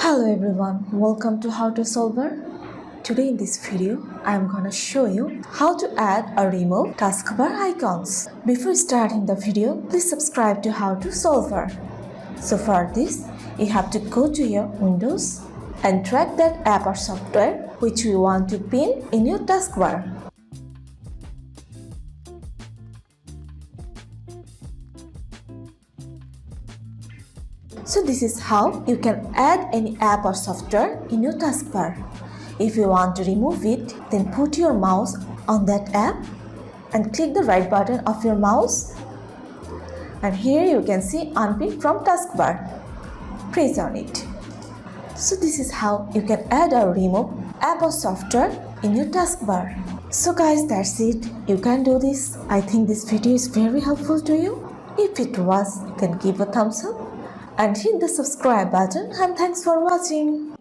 Hello everyone, welcome to How to Solver. Today in this video, I am gonna show you how to add or remove taskbar icons. Before starting the video, please subscribe to How to Solver. So for this, you have to go to your Windows and drag that app or software which you want to pin in your taskbar. So this is how you can add any app or software in your taskbar. If you want to remove it, then put your mouse on that app and click the right button of your mouse. And here you can see unpin from taskbar. Press on it. So this is how you can add or remove app or software in your taskbar. So guys, that's it. You can do this. I think this video is very helpful to you. If it was, then give a thumbs up and hit the subscribe button, and thanks for watching.